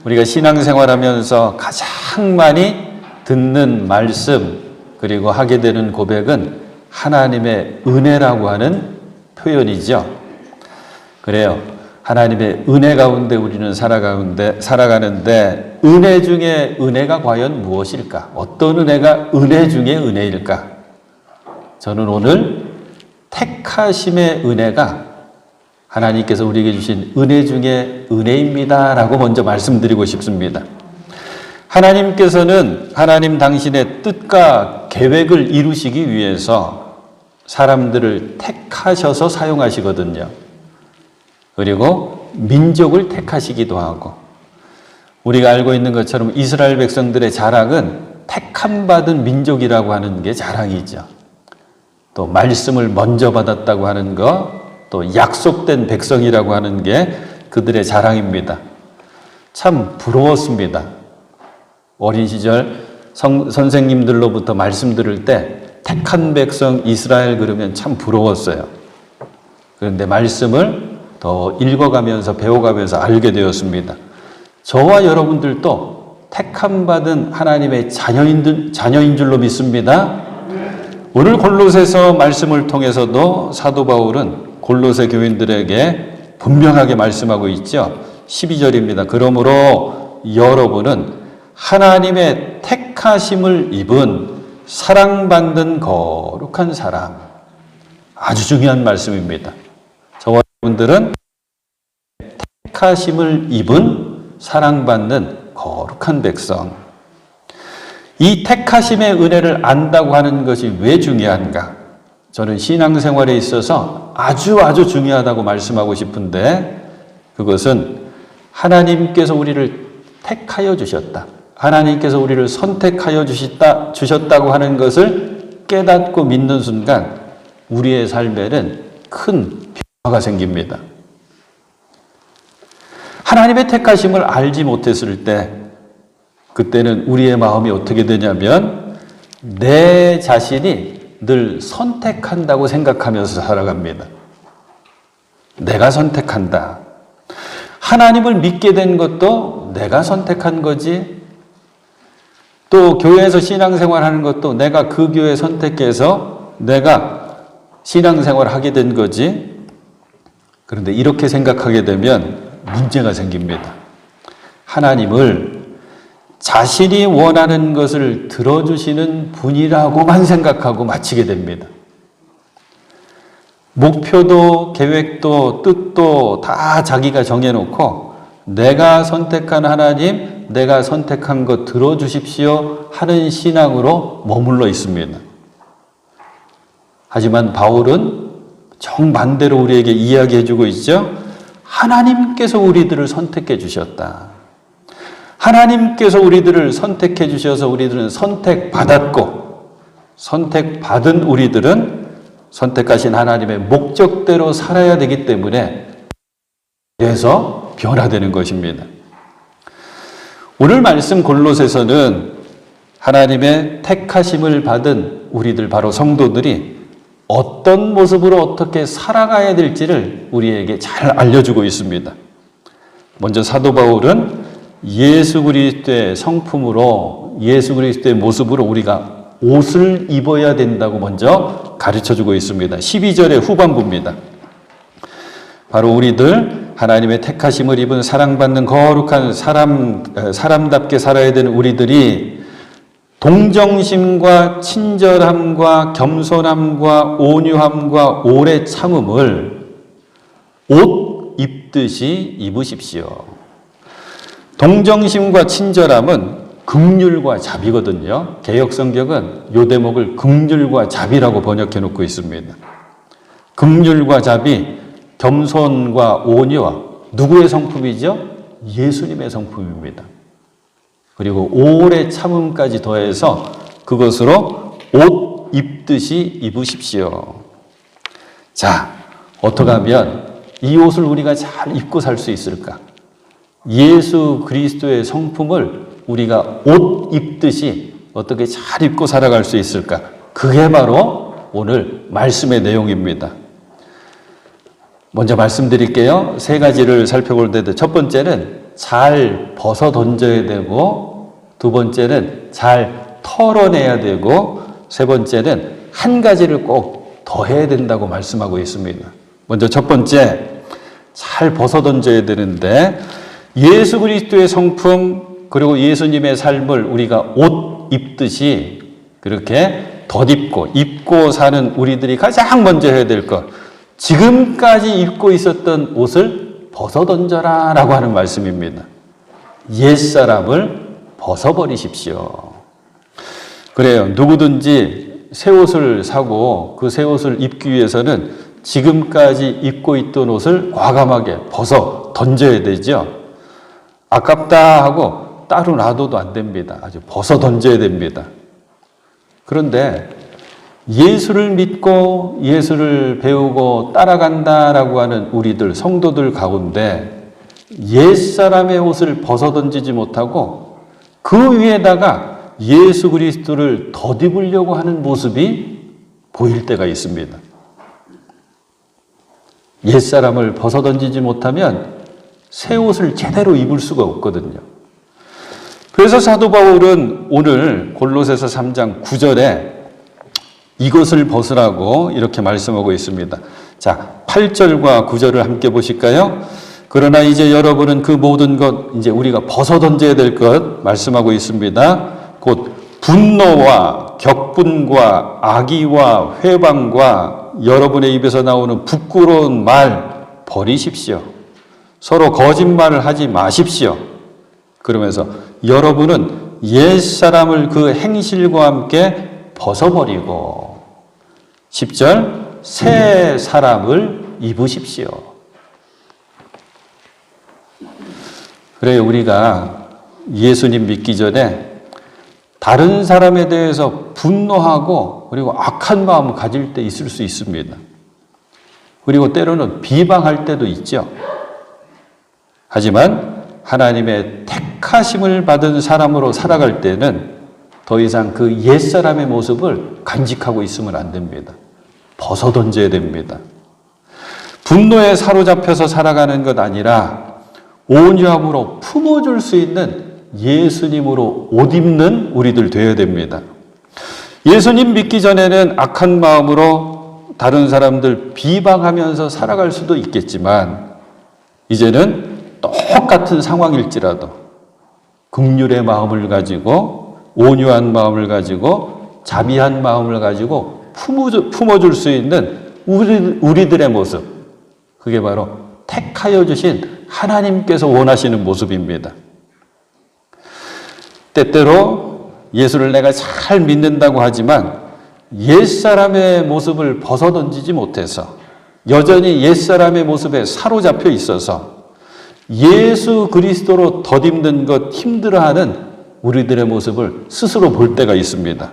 우리가 신앙생활하면서 가장 많이 듣는 말씀 그리고 하게 되는 고백은 하나님의 은혜라고 하는 표현이죠. 그래요. 하나님의 은혜 가운데 우리는 살아가는데 은혜 중에 은혜가 과연 무엇일까? 어떤 은혜가 은혜 중에 은혜일까? 저는 오늘 택하심의 은혜가 하나님께서 우리에게 주신 은혜 중에 은혜입니다 라고 먼저 말씀드리고 싶습니다. 하나님께서는 하나님 당신의 뜻과 계획을 이루시기 위해서 사람들을 택하셔서 사용하시거든요. 그리고 민족을 택하시기도 하고, 우리가 알고 있는 것처럼 이스라엘 백성들의 자랑은 택함받은 민족이라고 하는 게 자랑이죠. 또 말씀을 먼저 받았다고 하는 것, 또 약속된 백성이라고 하는 게 그들의 자랑입니다. 참 부러웠습니다. 어린 시절 선생님들로부터 말씀 들을 때 택한 백성 이스라엘 그러면 참 부러웠어요. 그런데 말씀을 더 읽어가면서 배워가면서 알게 되었습니다. 저와 여러분들도 택함받은 하나님의 자녀인 줄로 믿습니다. 오늘 골로새서 말씀을 통해서도 사도 바울은 골로새 교인들에게 분명하게 말씀하고 있죠. 12절입니다. 그러므로 여러분은 하나님의 택하심을 입은 사랑받는 거룩한 사람. 아주 중요한 말씀입니다. 저와 여러분들은 택하심을 입은 사랑받는 거룩한 백성. 이 택하심의 은혜를 안다고 하는 것이 왜 중요한가? 저는 신앙생활에 있어서 아주 중요하다고 말씀하고 싶은데, 그것은 하나님께서 우리를 택하여 주셨다. 하나님께서 우리를 선택하여 주셨다고 하는 것을 깨닫고 믿는 순간 우리의 삶에는 큰 변화가 생깁니다. 하나님의 택하심을 알지 못했을 때, 그때는 우리의 마음이 어떻게 되냐면 내 자신이 늘 선택한다고 생각하면서 살아갑니다. 내가 선택한다. 하나님을 믿게 된 것도 내가 선택한 거지. 또 교회에서 신앙생활하는 것도 내가 그 교회 선택해서 내가 신앙생활을 하게 된 거지. 그런데 이렇게 생각하게 되면 문제가 생깁니다. 하나님을 자신이 원하는 것을 들어주시는 분이라고만 생각하고 마치게 됩니다. 목표도 계획도 뜻도 다 자기가 정해놓고 내가 선택한 하나님, 내가 선택한 것 들어주십시오 하는 신앙으로 머물러 있습니다. 하지만 바울은 정반대로 우리에게 이야기해주고 있죠. 하나님께서 우리들을 선택해 주셨다. 하나님께서 우리들을 선택해 주셔서 우리들은 선택받았고, 선택받은 우리들은 선택하신 하나님의 목적대로 살아야 되기 때문에 그래서 변화되는 것입니다. 오늘 말씀 골로새서는 하나님의 택하심을 받은 우리들, 바로 성도들이 어떤 모습으로 어떻게 살아가야 될지를 우리에게 잘 알려주고 있습니다. 먼저 사도 바울은 예수 그리스도의 성품으로, 예수 그리스도의 모습으로 우리가 옷을 입어야 된다고 먼저 가르쳐주고 있습니다. 12절의 후반부입니다. 바로 우리들 하나님의 택하심을 입은 사랑받는 거룩한 사람답게 살아야 되는 우리들이 동정심과 친절함과 겸손함과 온유함과 오래 참음을 옷 입듯이 입으십시오. 동정심과 친절함은 긍휼과 자비거든요. 개역성경은 이 대목을 긍휼과 자비라고 번역해 놓고 있습니다. 긍휼과 자비, 겸손과 온유와 누구의 성품이죠? 예수님의 성품입니다. 그리고 오래 참음까지 더해서 그것으로 옷 입듯이 입으십시오. 자, 어떻게 하면 이 옷을 우리가 잘 입고 살 수 있을까? 예수 그리스도의 성품을 우리가 옷 입듯이 어떻게 잘 입고 살아갈 수 있을까? 그게 바로 오늘 말씀의 내용입니다. 먼저 말씀드릴게요. 세 가지를 살펴볼 텐데, 첫 번째는 잘 벗어 던져야 되고, 두 번째는 잘 털어내야 되고, 세 번째는 한 가지를 꼭 더 해야 된다고 말씀하고 있습니다. 먼저 첫 번째, 잘 벗어 던져야 되는데, 예수 그리스도의 성품 그리고 예수님의 삶을 우리가 옷 입듯이 그렇게 덧입고 입고 사는 우리들이 가장 먼저 해야 될 것, 지금까지 입고 있었던 옷을 벗어 던져라 라고 하는 말씀입니다. 옛사람을 벗어버리십시오. 그래요. 누구든지 새 옷을 사고 그 새 옷을 입기 위해서는 지금까지 입고 있던 옷을 과감하게 벗어 던져야 되죠. 아깝다 하고 따로 놔둬도 안 됩니다. 아주 벗어 던져야 됩니다. 그런데 예수를 믿고 예수를 배우고 따라간다라고 하는 우리들, 성도들 가운데 옛사람의 옷을 벗어 던지지 못하고 그 위에다가 예수 그리스도를 덧입으려고 하는 모습이 보일 때가 있습니다. 옛사람을 벗어 던지지 못하면 새 옷을 제대로 입을 수가 없거든요. 그래서 사도 바울은 오늘 골로새서 3장 9절에 이것을 벗으라고 이렇게 말씀하고 있습니다. 자, 8절과 9절을 함께 보실까요? 그러나 이제 여러분은 그 모든 것, 이제 우리가 벗어 던져야 될 것 말씀하고 있습니다. 곧 분노와 격분과 악의와 회방과 여러분의 입에서 나오는 부끄러운 말 버리십시오. 서로 거짓말을 하지 마십시오. 그러면서 여러분은 옛사람을 그 행실과 함께 벗어버리고 10절 새 사람을 입으십시오. 그래요. 우리가 예수님 믿기 전에 다른 사람에 대해서 분노하고 그리고 악한 마음을 가질 때 있을 수 있습니다. 그리고 때로는 비방할 때도 있죠. 하지만 하나님의 택하심을 받은 사람으로 살아갈 때는 더 이상 그 옛사람의 모습을 간직하고 있으면 안 됩니다. 벗어 던져야 됩니다. 분노에 사로잡혀서 살아가는 것 아니라 온유함으로 품어줄 수 있는 예수님으로 옷 입는 우리들 되어야 됩니다. 예수님 믿기 전에는 악한 마음으로 다른 사람들 비방하면서 살아갈 수도 있겠지만 이제는 똑같은 상황일지라도 긍휼의 마음을 가지고 온유한 마음을 가지고 자비한 마음을 가지고 품어줄 수 있는 우리들의 모습, 그게 바로 택하여 주신 하나님께서 원하시는 모습입니다. 때때로 예수를 내가 잘 믿는다고 하지만 옛사람의 모습을 벗어던지지 못해서 여전히 옛사람의 모습에 사로잡혀 있어서 예수 그리스도로 덧입는 것 힘들어하는 우리들의 모습을 스스로 볼 때가 있습니다.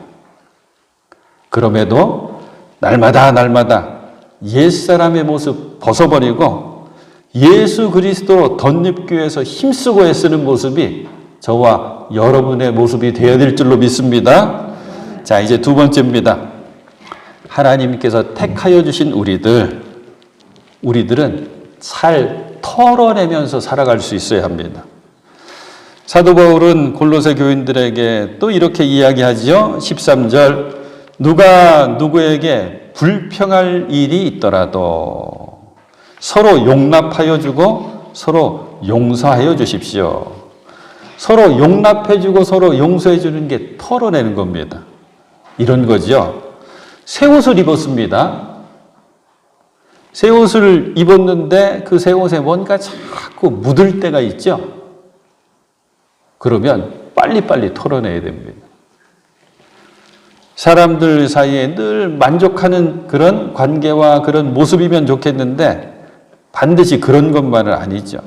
그럼에도 날마다 옛사람의 모습 벗어버리고 예수 그리스도로 덧입기 위해서 힘쓰고 애쓰는 모습이 저와 여러분의 모습이 되어야 될 줄로 믿습니다. 자, 이제 두 번째입니다. 하나님께서 택하여 주신 우리들은 잘 털어내면서 살아갈 수 있어야 합니다. 사도 바울은 골로새 교인들에게 또 이렇게 이야기하지요. 13절 누가 누구에게 불평할 일이 있더라도 서로 용납하여 주고 서로 용서하여 주십시오. 서로 용납해 주고 서로 용서해 주는 게 털어내는 겁니다. 이런 거죠. 새 옷을 입었습니다. 새 옷을 입었는데 그 새 옷에 뭔가 자꾸 묻을 때가 있죠. 그러면 빨리빨리 털어내야 됩니다. 사람들 사이에 늘 만족하는 그런 관계와 그런 모습이면 좋겠는데 반드시 그런 것만은 아니죠.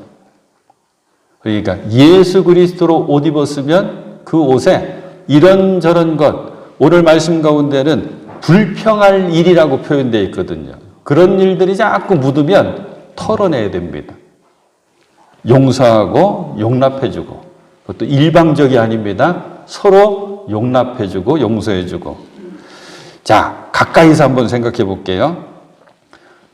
그러니까 예수 그리스도로 옷 입었으면 그 옷에 이런저런 것, 오늘 말씀 가운데는 불평할 일이라고 표현되어 있거든요. 그런 일들이 자꾸 묻으면 털어내야 됩니다. 용서하고 용납해주고, 그것도 일방적이 아닙니다. 서로 용납해주고 용서해주고. 자, 가까이서 한번 생각해 볼게요.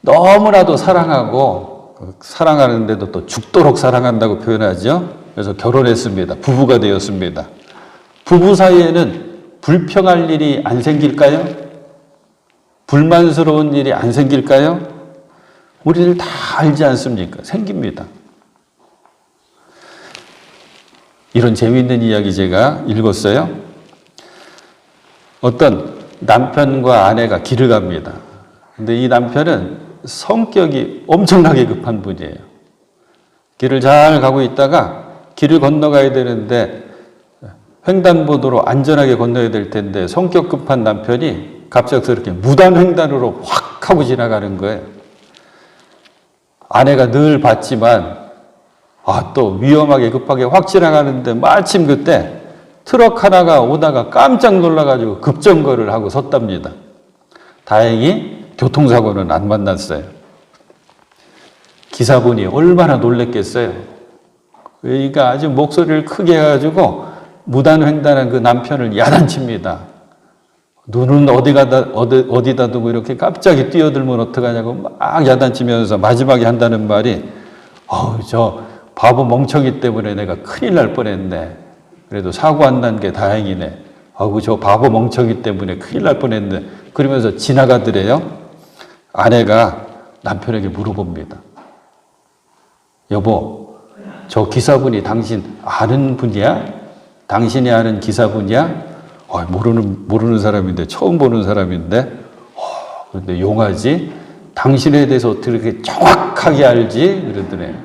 너무나도 사랑하고 사랑하는데도 또 죽도록 사랑한다고 표현하죠. 그래서 결혼했습니다. 부부가 되었습니다. 부부 사이에는 불평할 일이 안 생길까요? 불만스러운 일이 안 생길까요? 우리들 다 알지 않습니까? 생깁니다. 이런 재미있는 이야기 제가 읽었어요. 어떤 남편과 아내가 길을 갑니다. 근데 이 남편은 성격이 엄청나게 급한 분이에요. 길을 잘 가고 있다가 길을 건너가야 되는데 횡단보도로 안전하게 건너야 될 텐데 성격 급한 남편이 갑작스럽게 무단횡단으로 확 하고 지나가는 거예요. 아내가 늘 봤지만 또 위험하게 급하게 확 지나가는데 마침 그때 트럭 하나가 오다가 깜짝 놀라가지고 급정거를 하고 섰답니다. 다행히 교통사고는 안 만났어요. 기사분이 얼마나 놀랬겠어요. 그러니까 아주 목소리를 크게 해가지고 무단횡단한 그 남편을 야단칩니다. 눈은 어디다 두고 이렇게 갑자기 뛰어들면 어떡하냐고 막 야단치면서 마지막에 한다는 말이 저 바보 멍청이 때문에 내가 큰일 날 뻔했네. 그래도 사고 안 난 게 다행이네. 저 바보 멍청이 때문에 큰일 날 뻔했네. 그러면서 지나가더래요. 아내가 남편에게 물어봅니다. 여보, 저 기사분이 당신 아는 분이야? 당신이 아는 기사분이야? 모르는 사람인데, 처음 보는 사람인데, 그런데 용하지? 당신에 대해서 어떻게 그렇게 정확하게 알지? 그러더래요.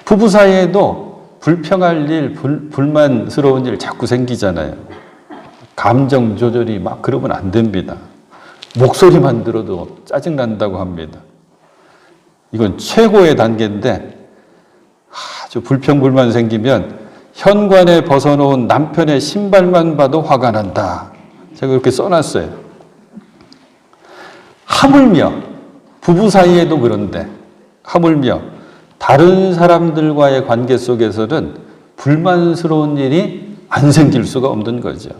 부부 사이에도 불평할 일, 불만스러운 일 자꾸 생기잖아요. 감정 조절이 막 그러면 안 됩니다. 목소리만 들어도 짜증난다고 합니다. 이건 최고의 단계인데 아주 불평불만 생기면 현관에 벗어놓은 남편의 신발만 봐도 화가 난다. 제가 그렇게 써놨어요. 하물며 부부 사이에도 그런데 하물며 다른 사람들과의 관계 속에서는 불만스러운 일이 안 생길 수가 없는 거죠.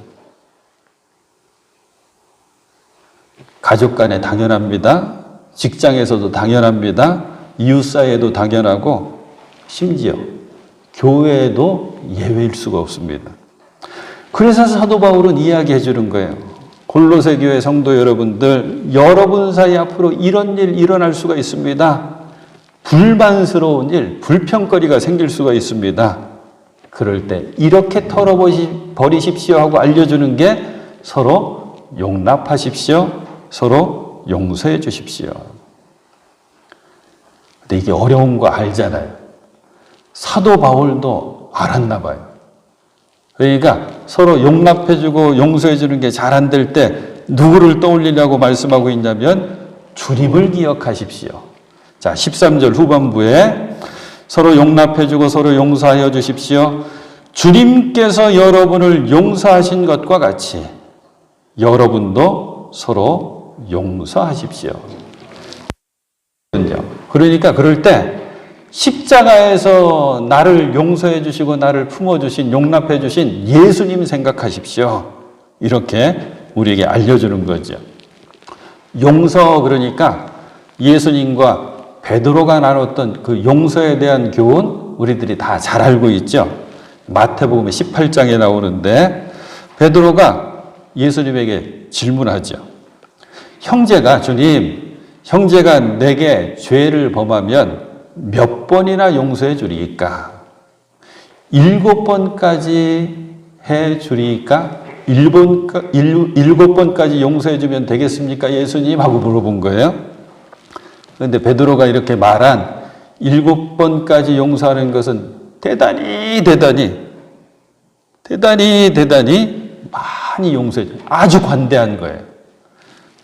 가족 간에 당연합니다. 직장에서도 당연합니다. 이웃 사이에도 당연하고 심지어 교회에도 예외일 수가 없습니다. 그래서 사도 바울은 이야기해 주는 거예요. 골로새 교회 성도 여러분들, 여러분 사이 앞으로 이런 일 일어날 수가 있습니다. 불만스러운 일, 불평거리가 생길 수가 있습니다. 그럴 때 이렇게 털어버리십시오 하고 알려주는 게 서로 용납하십시오. 서로 용서해 주십시오. 근데 이게 어려운 거 알잖아요. 사도 바울도 알았나 봐요. 그러니까 서로 용납해주고 용서해주는 게 잘 안 될 때 누구를 떠올리냐고 말씀하고 있냐면 주님을 기억하십시오. 자, 13절 후반부에 서로 용납해주고 서로 용서하여 주십시오. 주님께서 여러분을 용서하신 것과 같이 여러분도 서로 용서하십시오. 그러니까 그럴 때 십자가에서 나를 용서해 주시고 나를 품어주신 용납해 주신 예수님 생각하십시오. 이렇게 우리에게 알려주는 거죠. 용서 그러니까 예수님과 베드로가 나눴던 그 용서에 대한 교훈 우리들이 다 잘 알고 있죠. 마태복음 18장에 나오는데 베드로가 예수님에게 질문하죠. 주님, 형제가 내게 죄를 범하면 몇 번이나 용서해 주리이까? 7번까지 해 주리이까? 7번까지 용서해 주면 되겠습니까? 예수님? 하고 물어본 거예요. 그런데 베드로가 이렇게 말한 7번까지 용서하는 것은 대단히 많이 용서해 줘요. 아주 관대한 거예요.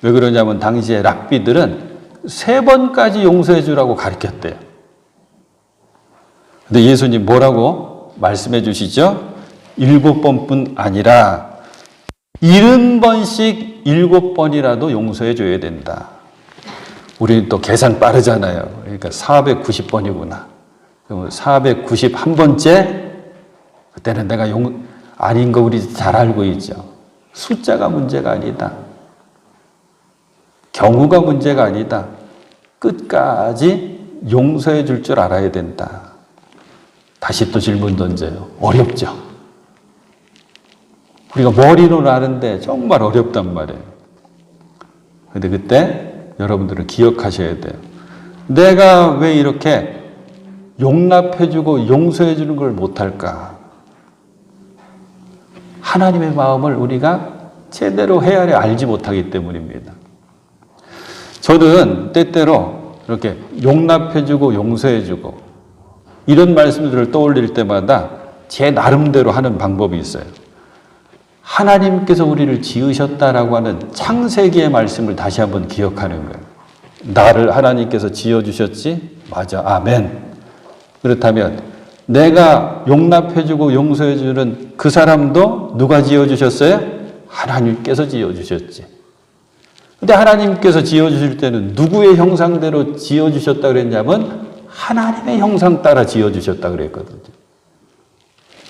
왜 그러냐면 당시에 랍비들은 3번까지 용서해 주라고 가르쳤대요. 근데 예수님 뭐라고 말씀해 주시죠? 7번뿐 아니라 70번씩 7번이라도 용서해 줘야 된다. 우리는 또 계산 빠르잖아요. 그러니까 490번이구나. 그럼 491번째? 그때는 내가 아닌 거 우리 잘 알고 있죠. 숫자가 문제가 아니다. 경우가 문제가 아니다. 끝까지 용서해 줄 줄 알아야 된다. 다시 또 질문 던져요. 어렵죠? 우리가 머리로는 아는데 정말 어렵단 말이에요. 근데 그때 여러분들은 기억하셔야 돼요. 내가 왜 이렇게 용납해주고 용서해주는 걸 못할까? 하나님의 마음을 우리가 제대로 헤아려 알지 못하기 때문입니다. 저는 때때로 이렇게 용납해주고 용서해주고 이런 말씀들을 떠올릴 때마다 제 나름대로 하는 방법이 있어요. 하나님께서 우리를 지으셨다라고 하는 창세기의 말씀을 다시 한번 기억하는 거예요. 나를 하나님께서 지어주셨지? 맞아. 아멘. 그렇다면 내가 용납해주고 용서해주는 그 사람도 누가 지어주셨어요? 하나님께서 지어주셨지. 근데 하나님께서 지어주실 때는 누구의 형상대로 지어주셨다 그랬냐면 하나님의 형상 따라 지어주셨다 그랬거든요.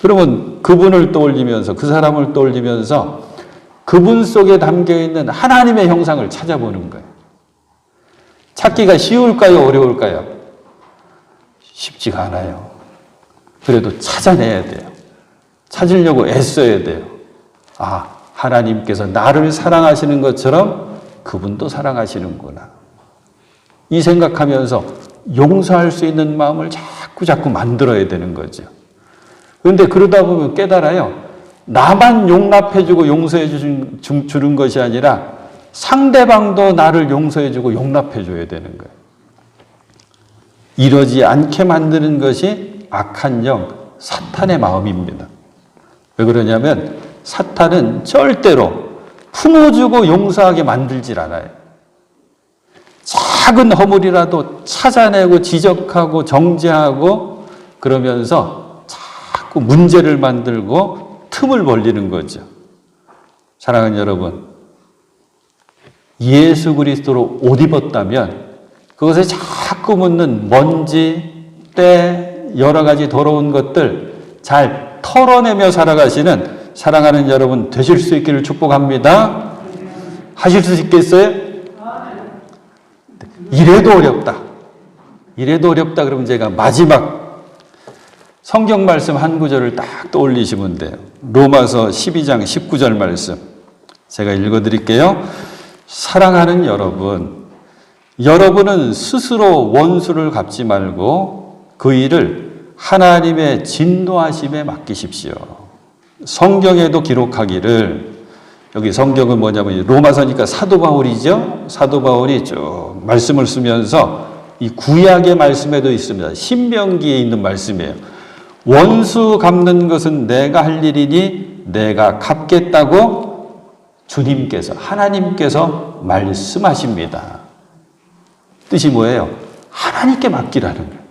그러면 그분을 떠올리면서 그 사람을 떠올리면서 그분 속에 담겨있는 하나님의 형상을 찾아보는 거예요. 찾기가 쉬울까요? 어려울까요? 쉽지가 않아요. 그래도 찾아내야 돼요. 찾으려고 애써야 돼요. 아, 하나님께서 나를 사랑하시는 것처럼 그분도 사랑하시는구나. 이 생각하면서 용서할 수 있는 마음을 자꾸 만들어야 되는 거죠. 그런데 그러다 보면 깨달아요. 나만 용납해주고 용서해주는 것이 아니라 상대방도 나를 용서해주고 용납해줘야 되는 거예요. 이러지 않게 만드는 것이 악한 영, 사탄의 마음입니다. 왜 그러냐면 사탄은 절대로 품어주고 용서하게 만들질 않아요. 작은 허물이라도 찾아내고 지적하고 정죄하고 그러면서 자꾸 문제를 만들고 틈을 벌리는 거죠. 사랑하는 여러분, 예수 그리스도로 옷 입었다면 그것에 자꾸 묻는 먼지, 때, 여러 가지 더러운 것들 잘 털어내며 살아가시는 사랑하는 여러분 되실 수 있기를 축복합니다. 하실 수 있겠어요? 이래도 어렵다. 이래도 어렵다 그러면 제가 마지막 성경 말씀 한 구절을 딱 떠올리시면 돼요. 로마서 12장 19절 말씀 제가 읽어드릴게요. 사랑하는 여러분, 여러분은 스스로 원수를 갚지 말고 그 일을 하나님의 진노하심에 맡기십시오. 성경에도 기록하기를, 여기 성경은 뭐냐면 로마서니까 사도 바울이죠. 사도 바울이 쭉 말씀을 쓰면서 이 구약의 말씀에도 있습니다. 신명기에 있는 말씀이에요. 원수 갚는 것은 내가 할 일이니 내가 갚겠다고 주님께서, 하나님께서 말씀하십니다. 뜻이 뭐예요? 하나님께 맡기라는 거예요.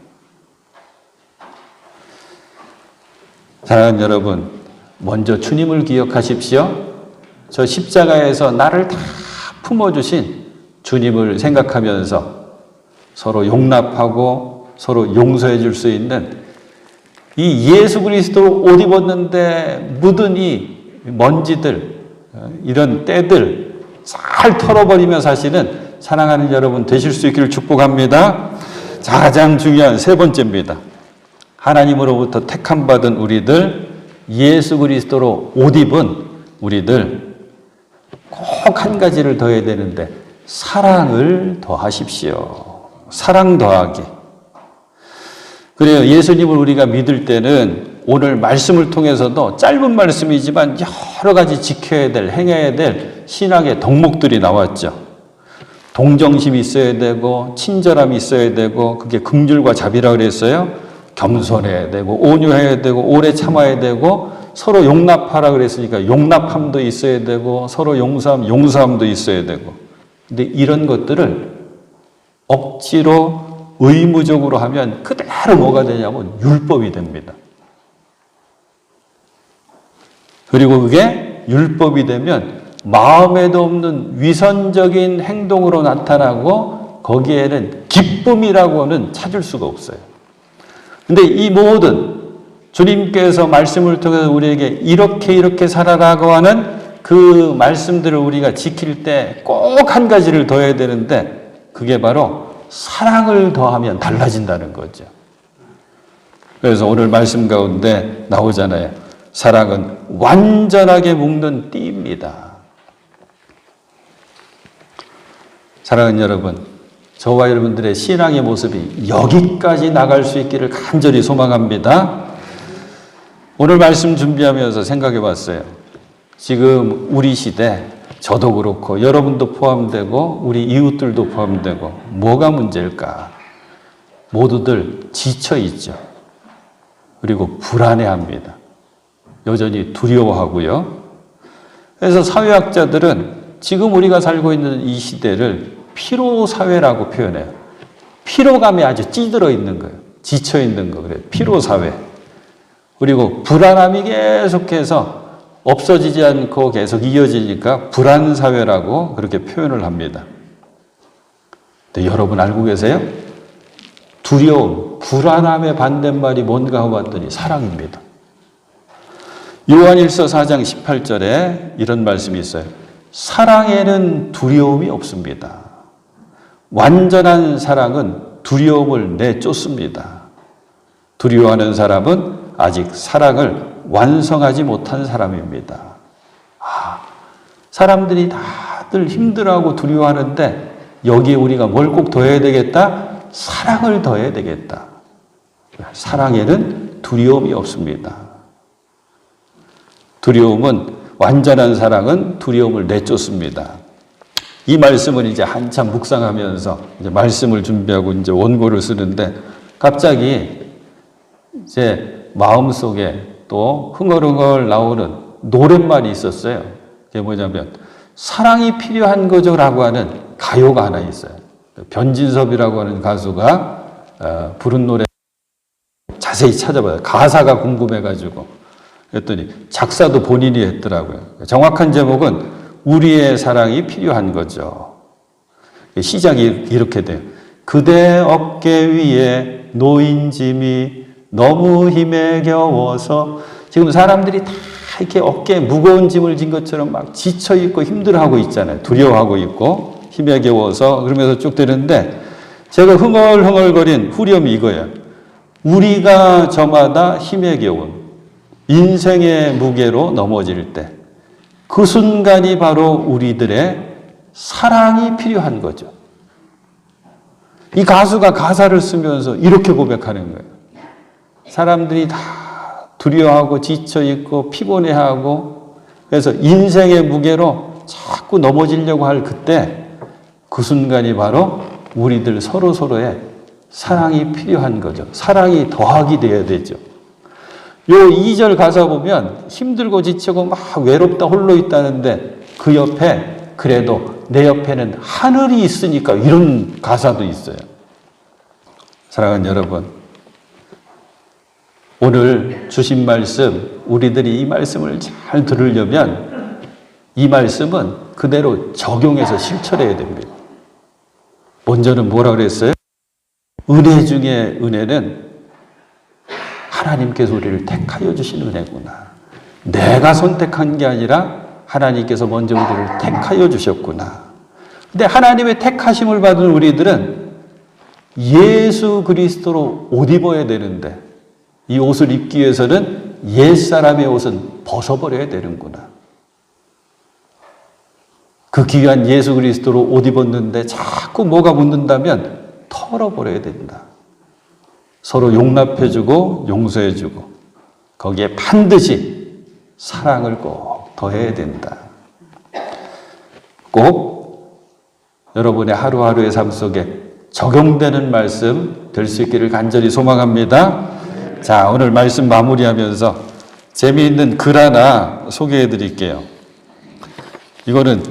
사랑하는 여러분, 먼저 주님을 기억하십시오. 저 십자가에서 나를 다 품어주신 주님을 생각하면서 서로 용납하고 서로 용서해 줄 수 있는 이 예수 그리스도 옷 입었는데 묻은 이 먼지들, 이런 때들 잘 털어버리며 사시는 사랑하는 여러분 되실 수 있기를 축복합니다. 가장 중요한 세 번째입니다. 하나님으로부터 택함받은 우리들, 예수 그리스도로 옷 입은 우리들 꼭 한 가지를 더 해야 되는데 사랑을 더하십시오. 사랑 더하기. 그래요. 예수님을 우리가 믿을 때는 오늘 말씀을 통해서도 짧은 말씀이지만 여러 가지 지켜야 될, 행해야 될 신학의 덕목들이 나왔죠. 동정심이 있어야 되고 친절함이 있어야 되고 그게 긍휼과 자비라고 그랬어요. 겸손해야 되고 온유해야 되고 오래 참아야 되고 서로 용납하라 그랬으니까 용납함도 있어야 되고 서로 용서함도 있어야 되고. 근데 이런 것들을 억지로 의무적으로 하면 그대로 뭐가 되냐면 율법이 됩니다. 그리고 그게 율법이 되면 마음에도 없는 위선적인 행동으로 나타나고 거기에는 기쁨이라고는 찾을 수가 없어요. 근데 이 모든 주님께서 말씀을 통해서 우리에게 이렇게 살아라고 하는 그 말씀들을 우리가 지킬 때 꼭 한 가지를 더 해야 되는데 그게 바로 사랑을 더하면 달라진다는 거죠. 그래서 오늘 말씀 가운데 나오잖아요. 사랑은 완전하게 묶는 띠입니다. 사랑하는 여러분, 저와 여러분들의 신앙의 모습이 여기까지 나갈 수 있기를 간절히 소망합니다. 오늘 말씀 준비하면서 생각해 봤어요. 지금 우리 시대, 저도 그렇고 여러분도 포함되고 우리 이웃들도 포함되고 뭐가 문제일까? 모두들 지쳐 있죠. 그리고 불안해합니다. 여전히 두려워하고요. 그래서 사회학자들은 지금 우리가 살고 있는 이 시대를 피로사회라고 표현해요. 피로감에 아주 찌들어 있는 거예요. 지쳐 있는 거. 그래요. 피로사회. 그리고 불안함이 계속해서 없어지지 않고 계속 이어지니까 불안사회라고 그렇게 표현을 합니다. 근데 여러분 알고 계세요? 두려움, 불안함의 반대말이 뭔가 하고 봤더니 사랑입니다. 요한일서 4장 18절에 이런 말씀이 있어요. 사랑에는 두려움이 없습니다. 완전한 사랑은 두려움을 내쫓습니다. 두려워하는 사람은 아직 사랑을 완성하지 못한 사람입니다. 사람들이 다들 힘들어하고 두려워하는데 여기에 우리가 뭘 꼭 더해야 되겠다? 사랑을 더해야 되겠다. 사랑에는 두려움이 없습니다. 완전한 사랑은 두려움을 내쫓습니다. 이 말씀을 이제 한참 묵상하면서 이제 말씀을 준비하고 이제 원고를 쓰는데 갑자기 제 마음속에 또 흥얼흥얼 나오는 노랫말이 있었어요. 그게 뭐냐면 사랑이 필요한 거죠라고 하는 가요가 하나 있어요. 변진섭이라고 하는 가수가 부른 노래 자세히 찾아봐요. 가사가 궁금해가지고 그랬더니 작사도 본인이 했더라고요. 정확한 제목은 우리의 사랑이 필요한 거죠. 시작이 이렇게 돼요. 그대 어깨 위에 놓인 짐이 너무 힘에 겨워서 지금 사람들이 다 이렇게 어깨에 무거운 짐을 진 것처럼 막 지쳐있고 힘들어하고 있잖아요. 두려워하고 있고 힘에 겨워서 그러면서 쭉 되는데 제가 흥얼흥얼거린 후렴이 이거예요. 우리가 저마다 힘에 겨운 인생의 무게로 넘어질 때 그 순간이 바로 우리들의 사랑이 필요한 거죠. 이 가수가 가사를 쓰면서 이렇게 고백하는 거예요. 사람들이 다 두려워하고 지쳐있고 피곤해하고 그래서 인생의 무게로 자꾸 넘어지려고 할 그때 그 순간이 바로 우리들 서로서로의 사랑이 필요한 거죠. 사랑이 더하기 돼야 되죠. 요 2절 가사 보면 힘들고 지치고 막 외롭다 홀로 있다는데 그 옆에 그래도 내 옆에는 하늘이 있으니까 이런 가사도 있어요. 사랑하는 여러분, 오늘 주신 말씀, 우리들이 이 말씀을 잘 들으려면 이 말씀은 그대로 적용해서 실천해야 됩니다. 먼저는 뭐라 그랬어요? 은혜 중에 은혜는 하나님께서 우리를 택하여 주신 은혜구나. 내가 선택한 게 아니라 하나님께서 먼저 우리를 택하여 주셨구나. 근데 하나님의 택하심을 받은 우리들은 예수 그리스도로 옷 입어야 되는데 이 옷을 입기 위해서는 옛사람의 옷은 벗어버려야 되는구나. 그 귀한 예수 그리스도로 옷 입었는데 자꾸 뭐가 묻는다면 털어버려야 된다. 서로 용납해주고 용서해주고 거기에 반드시 사랑을 꼭 더해야 된다. 꼭 여러분의 하루하루의 삶 속에 적용되는 말씀 될 수 있기를 간절히 소망합니다. 자, 오늘 말씀 마무리하면서 재미있는 글 하나 소개해 드릴게요. 이거는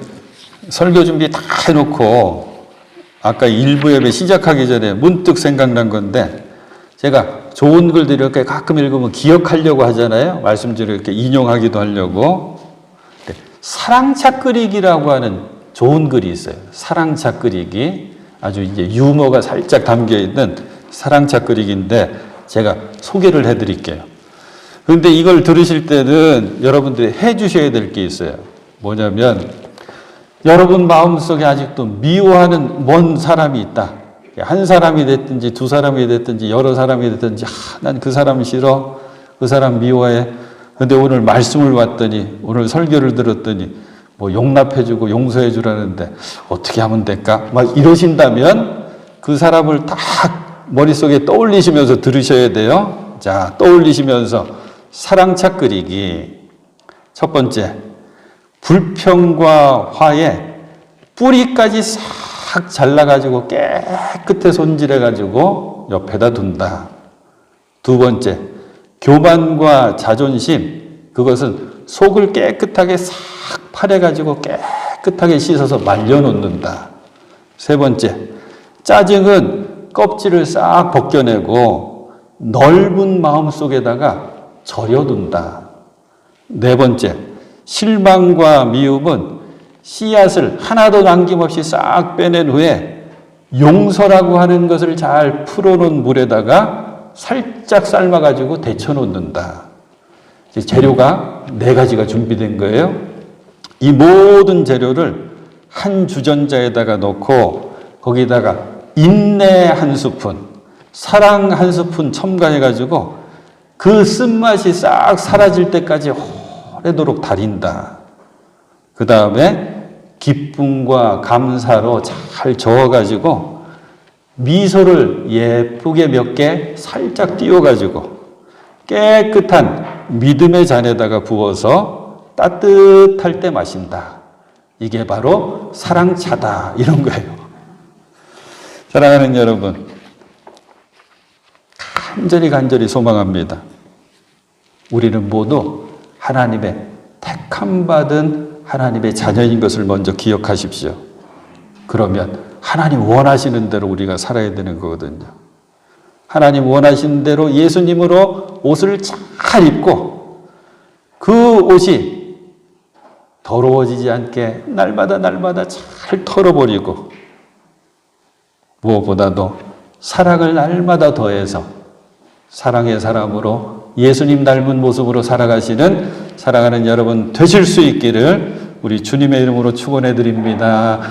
설교 준비 다 해놓고 아까 일부 예배 시작하기 전에 문득 생각난 건데 제가 좋은 글들 이렇게 가끔 읽으면 기억하려고 하잖아요. 말씀들을 이렇게 인용하기도 하려고. 사랑차 끓이기라고 하는 좋은 글이 있어요. 사랑차 끓이기. 아주 이제 유머가 살짝 담겨 있는 사랑차 끓이기인데 제가 소개를 해드릴게요. 그런데 이걸 들으실 때는 여러분들이 해 주셔야 될 게 있어요. 뭐냐면 여러분 마음속에 아직도 미워하는 먼 사람이 있다. 한 사람이 됐든지 두 사람이 됐든지 여러 사람이 됐든지 난 그 사람 싫어. 그 사람 미워해. 근데 오늘 말씀을 봤더니 오늘 설교를 들었더니 뭐 용납해주고 용서해주라는데 어떻게 하면 될까? 막 이러신다면 그 사람을 딱 머릿속에 떠올리시면서 들으셔야 돼요. 자, 떠올리시면서 사랑차 끓이기. 첫 번째, 불평과 화해 뿌리까지 싹 잘라가지고 깨끗하게 손질해가지고 옆에다 둔다. 두 번째, 교만과 자존심, 그것은 속을 깨끗하게 싹 파내가지고 깨끗하게 씻어서 말려놓는다. 세 번째, 짜증은 껍질을 싹 벗겨내고 넓은 마음속에다가 절여둔다. 네 번째, 실망과 미움은 씨앗을 하나도 남김없이 싹 빼낸 후에 용서라고 하는 것을 잘 풀어놓은 물에다가 살짝 삶아가지고 데쳐놓는다. 재료가 네 가지가 준비된 거예요. 이 모든 재료를 한 주전자에다가 넣고 거기다가 인내 한 스푼, 사랑 한 스푼 첨가해가지고 그 쓴맛이 싹 사라질 때까지 오래도록 달인다. 그 다음에 기쁨과 감사로 잘 저어가지고 미소를 예쁘게 몇 개 살짝 띄워가지고 깨끗한 믿음의 잔에다가 부어서 따뜻할 때 마신다. 이게 바로 사랑차다. 이런 거예요. 사랑하는 여러분, 간절히 소망합니다. 우리는 모두 하나님의 택함받은 하나님의 자녀인 것을 먼저 기억하십시오. 그러면 하나님 원하시는 대로 우리가 살아야 되는 거거든요. 하나님 원하시는 대로 예수님으로 옷을 잘 입고 그 옷이 더러워지지 않게 날마다 잘 털어버리고 무엇보다도 사랑을 날마다 더해서 사랑의 사람으로 예수님 닮은 모습으로 살아가시는 사랑하는 여러분 되실 수 있기를 우리 주님의 이름으로 축원해 드립니다.